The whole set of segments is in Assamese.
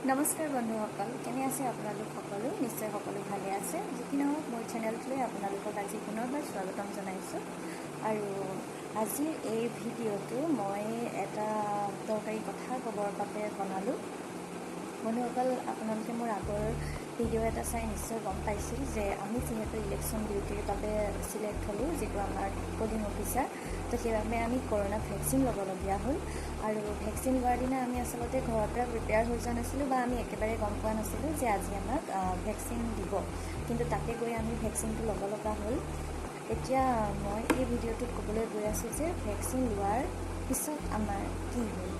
নমস্কাৰ বন্ধুসকল, কেনে আছে আপোনালোক সকলো? নিশ্চয় সকলো ভালে আছে। যি কি নহওক, মোৰ চেনেলটোলৈ আপোনালোকক আজি পুনৰবাৰ স্বাগতম জনাইছোঁ। আৰু আজিৰ এই ভিডিঅ'টো মই এটা দৰকাৰী কথা ক'বৰ বাবে বনালোঁ। বন্ধুসকল, আপোনালোকে মোৰ আগৰ ভিডিঅ' এটা চাই নিশ্চয় গম পাইছিল যে আমি যিহেতু ইলেকশ্যন ডিউটিৰ বাবে চিলেক্ট হ'লোঁ, যিটো আমাৰ পলিং অফিচাৰ, তো সেইবাবে আমি কৰোণা ভেকচিন ল'বলগীয়া হ'ল। আৰু ভেকচিন লোৱাৰ দিনা আমি আচলতে ঘৰৰ পৰা প্ৰিপেয়াৰ হৈ যোৱা নাছিলোঁ, বা আমি একেবাৰে গম পোৱা নাছিলোঁ যে আজি আমাক ভেকচিন দিব, কিন্তু তাতে গৈ আমি ভেকচিনটো ল'ব লগা হ'ল। এতিয়া মই এই ভিডিঅ'টোত ক'বলৈ গৈ আছোঁ যে ভেকচিন লোৱাৰ পিছত আমাৰ কি হ'ল।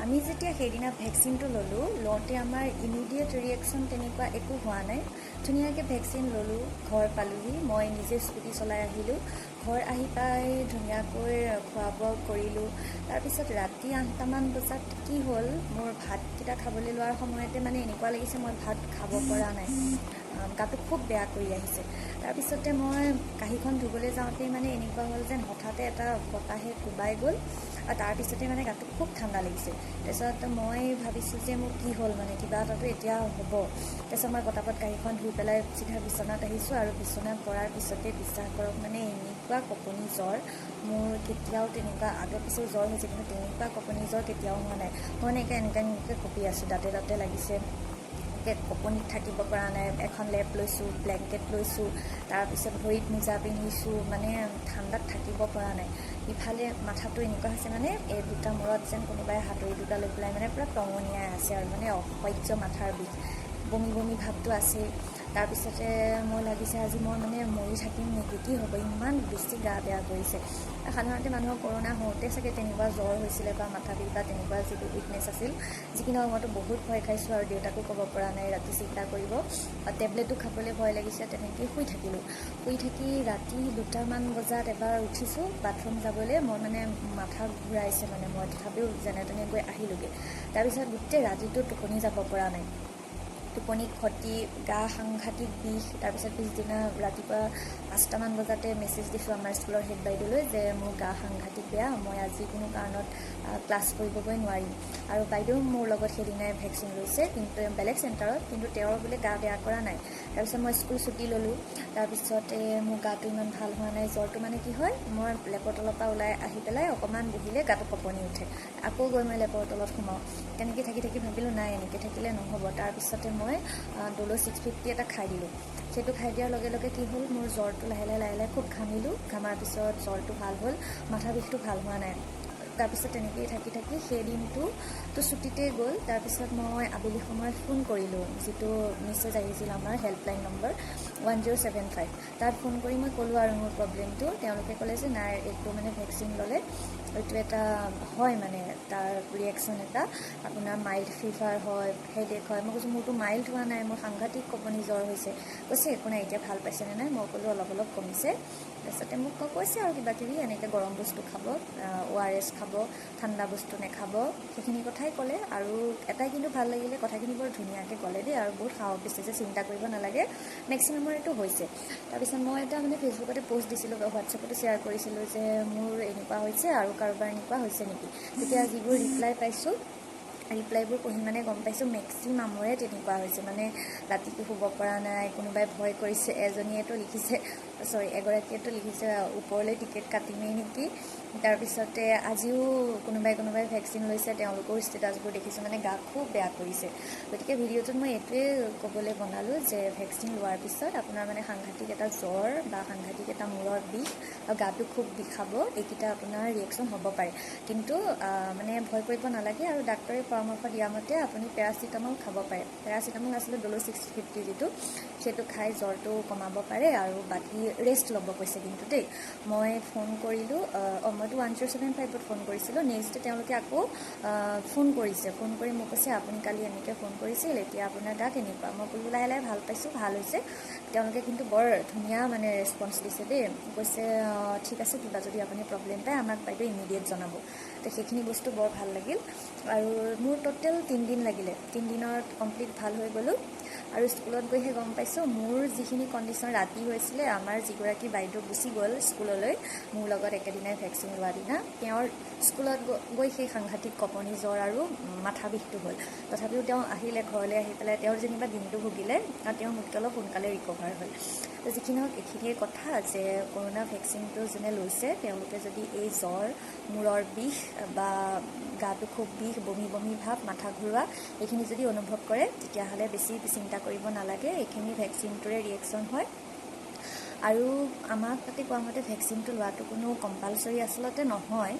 আমি যেতিয়া সেইদিনা ভেকচিনটো লওঁতে আমাৰ ইমিডিয়েট ৰিয়েকশ্যন তেনেকুৱা একো হোৱা নাই। ধুনীয়াকৈ ভেকচিন ল'লোঁ, ঘৰ পালোঁহি। মই নিজে স্কুটি চলাই আহিলোঁ। ঘৰ আহি পাই ধুনীয়াকৈ খোৱা বোৱা কৰিলোঁ। তাৰপিছত ৰাতি 8টামান বজাত কি হ'ল, মোৰ ভাতকেইটা খাবলৈ লোৱাৰ সময়তে মানে এনেকুৱা লাগিছে মই ভাত খাব পৰা নাই, গাটো খুব বেয়া কৰি আহিছে। তাৰপিছতে মই কাঁহীখন ধুবলৈ যাওঁতেই মানে এনেকুৱা হ'ল যেন হঠাতে এটা বতাহে কোবাই গ'ল, আৰু তাৰপিছতে মানে গাটো খুব ঠাণ্ডা লাগিছে। তাৰপিছত মই ভাবিছোঁ যে মোৰ কি হ'ল, মানে কিবা এটাতো এতিয়া হ'ব। তাৰপিছত মই পটাপট কাঁহীখন ধুই পেলাই চিধা বিচনাত আহিছোঁ, আৰু বিচনাত পৰাৰ পিছতে বিশ্বাস কৰক, মানে এনেকুৱা কঁপনি জ্বৰ, মোৰ কেতিয়াও তেনেকুৱা আগৰ পিছত জ্বৰ হৈছে, কিন্তু তেনেকুৱা কঁপনি জ্বৰ কেতিয়াও হোৱা নাই। মই এনেকৈ কঁপি আছোঁ, দাঁতে লাগিছে, কঁপনিত থাকিব পৰা নাই। এখন লেপ লৈছোঁ, ব্লেংকেট লৈছোঁ, তাৰপিছত ভৰিত মোজা পিন্ধিছোঁ, মানে ঠাণ্ডাত থাকিব পৰা নাই। ইফালে মাথাটো এনেকুৱা হৈছে, মানে এই দুটা মূৰত যেন কোনোবাই হাতুৰি দুটা লৈ পেলাই মানে পূৰা টঙনিয়াই আছে, আৰু মানে অসহ্য মাথাৰ বিষ, বমি ভাৱটো আছেই। তাৰপিছতে মোৰ লাগিছে আজি মই মানে মৰি থাকিম নেকি, কি হ'ব, ইমান বেছি গা বেয়া কৰিছে। সাধাৰণতে মানুহৰ কৰোণা হওঁতে চাগে তেনেকুৱা জ্বৰ হৈছিলে, বা মাথা বিষ বা তেনেকুৱা যিটো উইকনেছ আছিল। যিকি নহওক, মইতো বহুত ভয় খাইছোঁ, আৰু দেউতাকো ক'ব পৰা নাই ৰাতি চিন্তা কৰিব। টেবলেটো খাবলৈ ভয় লাগিছে, তেনেকৈয়ে শুই থাকিলোঁ। শুই থাকি ৰাতি 2টামান বজাত এবাৰ উঠিছোঁ বাথৰুম যাবলৈ। মই মানে মাথা ঘূৰাইছে, মানে মই তথাপিও যেনে তেনে গৈ আহিলোঁগৈ। তাৰপিছত গোটেই ৰাতিটো টোপনি যাব পৰা নাই, টোপনি খতি, গা সাংঘাতিক বিষ। তাৰপিছত পিছদিনা ৰাতিপুৱা 5টামান বজাতে মেছেজ দিছোঁ আমাৰ স্কুলৰ হেড বাইদেউলৈ যে মোৰ গা সাংঘাতিক বেয়া, মই আজি কোনো কাৰণত ক্লাছ কৰিবগৈ নোৱাৰিম। আৰু বাইদেউ মোৰ লগত সেইদিনাই ভেকচিন লৈছে, কিন্তু বেলেগ চেণ্টাৰত, কিন্তু তেওঁৰ বোলে গা বেয়া কৰা নাই। তাৰপিছত মই স্কুল ছুটি ল'লোঁ। তাৰপিছতে মোৰ গাটো ইমান ভাল হোৱা নাই। জ্বৰটো মানে কি হয়, মই লেপৰ তলৰ পৰা ওলাই আহি পেলাই অকণমান বহিলে গাটো কঁপনি উঠে, আকৌ গৈ মই লেপৰ তলত সোমাওঁ। তেনেকৈ থাকি ভাবিলোঁ নাই, এনেকৈ থাকিলে নহ'ব। তাৰপিছতে মই ড'লো 650 এটা খাই দিলোঁ। সেইটো খাই দিয়াৰ লগে লগে কি হ'ল, মোৰ জ্বৰটো লাহে লাহে খুব ঘামিলোঁ। ঘামাৰ পিছত জ্বৰটো ভাল হ'ল, মাথা বিষটো ভাল হোৱা নাই। তাৰপিছত তেনেকৈয়ে থাকি সেই দিনটো ছুটিতেই গ'ল। তাৰপিছত মই আবেলি সময়ত ফোন কৰিলোঁ, যিটো মেছেজ আহিছিল আমাৰ হেল্পলাইন নম্বৰ 1075, তাত ফোন কৰি মই ক'লোঁ আৰু মোৰ প্ৰব্লেমটো। তেওঁলোকে ক'লে যে নাই, এইটো মানে ভেকচিন ল'লে এইটো এটা হয়, মানে তাৰ ৰিয়েকশ্যন এটা, আপোনাৰ মাইল্ড ফিভাৰ হয়, হেডেক হয়। মই কৈছোঁ মোৰতো মাইল্ড হোৱা নাই, মোৰ সাংঘাতিক কঁপনি জ্বৰ হৈছে। কৈছে একো নাই, এতিয়া ভাল পাইছেনে নাই? মই ক'লোঁ অলপ কমিছে। তাৰপিছতে মোক কৈছে আৰু কিবাকিবি এনেকৈ গৰম বস্তু খাব, ORS খাব, ঠাণ্ডা বস্তু নাখাব, সেইখিনি কথাই ক'লে। আৰু এটাই কিন্তু ভাল লাগিলে, কথাখিনি বৰ ধুনীয়াকৈ ক'লে দেই, আৰু বহুত সাহস দিছে যে চিন্তা কৰিব নালাগে, মেক্সিমামৰ এইটো হৈছে। তাৰপিছত মই এটা মানে ফেচবুকতে পষ্ট দিছিলোঁ, বা হোৱাটছএপতো শ্বেয়াৰ কৰিছিলোঁ যে মোৰ এনেকুৱা হৈছে, আৰু কাৰোবাৰ এনেকুৱা হৈছে নেকি। তেতিয়া যিবোৰ ৰিপ্লাই পাইছোঁ, ৰিপ্লাইবোৰ পঢ়ি মানে গম পাইছোঁ মেক্সিমামৰে তেনেকুৱা হৈছে, মানে ৰাতিটো শুব পৰা নাই, কোনোবাই ভয় কৰিছে। এগৰাকীয়েতো লিখিছে ওপৰলৈ টিকেট কাটিমেই নেকি। তাৰপিছতে আজিও কোনোবাই ভেকচিন লৈছে, তেওঁলোকৰ ষ্টেটাছবোৰ দেখিছোঁ, মানে গা খুব বেয়া কৰিছে। গতিকে ভিডিঅ'টোত মই এইটোৱে ক'বলৈ বনালোঁ যে ভেকচিন লোৱাৰ পিছত আপোনাৰ মানে সাংঘাতিক এটা জ্বৰ, বা সাংঘাতিক এটা মূৰৰ বিষ, আৰু গাটো খুব বিষাব, এইকেইটা আপোনাৰ ৰিয়েকশ্যন হ'ব পাৰে। কিন্তু মানে ভয় কৰিব নালাগে, আৰু ডাক্তৰে পৰামৰ্শ দিয়া মতে আপুনি পেৰাচিটামল খাব পাৰে। পেৰাচিটামল আছিলে ড'লো 650 যিটো, সেইটো খাই জ্বৰটো কমাব পাৰে, আৰু বাকী ৰেষ্ট ল'ব কৈছে। কিন্তু দেই, মই ফোন কৰিলোঁ, মইতো 1075ত ফোন কৰিছিলোঁ। নেক্সট ডে তেওঁলোকে আকৌ ফোন কৰি মোক কৈছে আপুনি কালি এনেকৈ ফোন কৰিছিল, এতিয়া আপোনাৰ গা কেনেকুৱা? মই ক'লোঁ লাহে লাহে ভাল পাইছোঁ, ভাল হৈছে। তেওঁলোকে কিন্তু বৰ ধুনীয়া মানে ৰেচপঞ্চ দিছে দেই। কৈছে ঠিক আছে, কিবা যদি আপুনি প্ৰব্লেম পায় আমাক বাইদেউ ইমিডিয়েট জনাব। তো সেইখিনি বস্তু বৰ ভাল লাগিল। আৰু মোৰ টোটেল 3 দিন লাগিলে, 3 দিনত কমপ্লিট ভাল হৈ গ'লোঁ। আৰু স্কুলত গৈহে গম পাইছোঁ মোৰ যিখিনি কণ্ডিশ্যন ৰাতি হৈছিলে আমাৰ যিগৰাকী বাইদেউ গুচি গ'ল স্কুললৈ মোৰ লগত একেদিনাই ভেকচিন লোৱা দিনা তেওঁৰ স্কুলত গৈ সেই সাংঘাতিক কঁপনি জ্বৰ আৰু মাথা বিষটো হ'ল তথাপিও তেওঁ আহিলে ঘৰলৈ আহি পেলাই তেওঁৰ যেনিবা দিনটো ভুগিলে আৰু তেওঁ মোতকৈ অলপ সোনকালে ৰিকভাৰ হ'ল তো যিখিনি হওক এইখিনিয়ে কথা যে কৰোণা ভেকচিনটো যোনে লৈছে তেওঁলোকে যদি এই জ্বৰ মূৰৰ বিষ বা গাটো খুব বিষ বমি বমি ভাৱ মাথা ঘূৰোৱা এইখিনি যদি অনুভৱ কৰে তেতিয়াহ'লে বেছি চিন্তা কৰিব নালাগে এইখিনি ভেকচিনটোৰে ৰিয়েকশ্যন হয় আৰু আমাক তাতে কোৱা মতে ভেকচিনটো লোৱাটো কোনো কম্পালচৰি আচলতে নহয়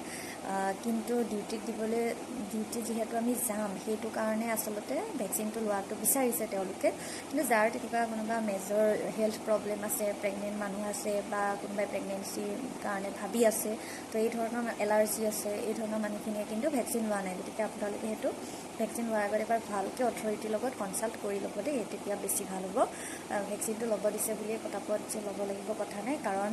কিন্তু ডিউটি যিহেতু আমি যাম সেইটো কাৰণে আচলতে ভেকচিনটো লোৱাটো বিচাৰিছে তেওঁলোকে কিন্তু যাৰ তেনেকুৱা কোনোবা মেজৰ হেল্থ প্ৰব্লেম আছে প্ৰেগনেণ্ট মানুহ আছে বা কোনোবাই প্ৰেগনেঞ্চিৰ কাৰণে ভাবি আছে তো এই ধৰণৰ এলাৰ্জি আছে এই ধৰণৰ মানুহখিনিয়ে কিন্তু ভেকচিন লোৱা নাই গতিকে আপোনালোকে সেইটো ভেকচিন লোৱাৰ আগত এবাৰ ভালকৈ অথৰিটিৰ লগত কনচাল্ট কৰি ল'ব দেই তেতিয়া বেছি ভাল হ'ব ভেকচিনটো ল'ব দিছে বুলিয়ে পটাপট যে ল'ব লাগিব কথা নাই কাৰণ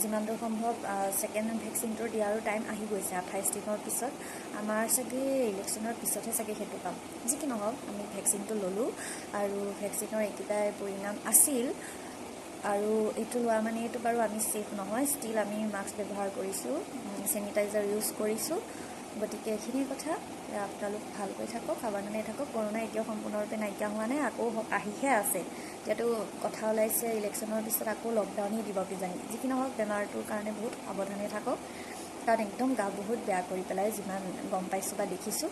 যিমান দূৰ সম্ভৱ ছেকেণ্ড ভেকচিনটোৰ দিয়াৰো টাইম আহি গৈছে 28 দিনৰ পিছত আমাৰ চাগে ইলেকশ্যনৰ পিছতহে চাগে সেইটো পাম যি কি নহওক আমি ভেকচিনটো ল'লোঁ আৰু ভেকচিনৰ এইকেইটাই পৰিণাম আছিল আৰু এইটো লোৱা মানে এইটো বাৰু আমি ছেফ নহয় ষ্টিল আমি মাস্ক ব্যৱহাৰ কৰিছোঁ চেনিটাইজাৰ ইউজ কৰিছোঁ গতিকে এইখিনিয়ে কথা আপোনালোক ভালকৈ থাকক সাৱধানে থাকক কৰোণা এতিয়াও সম্পূৰ্ণৰূপে নাইকিয়া হোৱা নাই আকৌ আহিহে আছে এতিয়াতো কথা ওলাইছে ইলেকশ্যনৰ পিছত আকৌ লকডাউনেই দিব কিজানি যি কি নহওক বেমাৰটোৰ কাৰণে বহুত সাৱধানে থাকক কাৰণ একদম গা বহুত বেয়া কৰি পেলাই যিমান গম পাইছোঁ বা দেখিছোঁ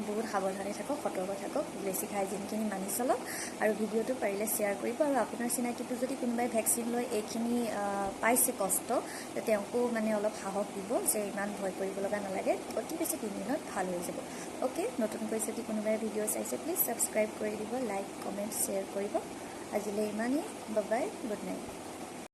বহুত সাৱধানে থাকক সতৰ্ক থাকক বেছিক হাইজিনখিনি মানি চলক আৰু ভিডিঅ'টো পাৰিলে শ্বেয়াৰ কৰিব আৰু আপোনাৰ চিনাকিটো যদি কোনোবাই ভেকচিন লৈ এইখিনি পাইছে কষ্ট তেওঁকো মানে অলপ সাহস দিব যে ইমান ভয় কৰিব লগা নালাগে অতি বেছি 3 দিনত ভাল হৈ যাব অ'কে নতুনকৈ যদি কোনোবাই ভিডিঅ' চাইছে প্লিজ ছাবস্ক্ৰাইব কৰি দিব লাইক কমেণ্ট শ্বেয়াৰ কৰিব আজিলৈ ইমানেই বাই বাই গুড নাইট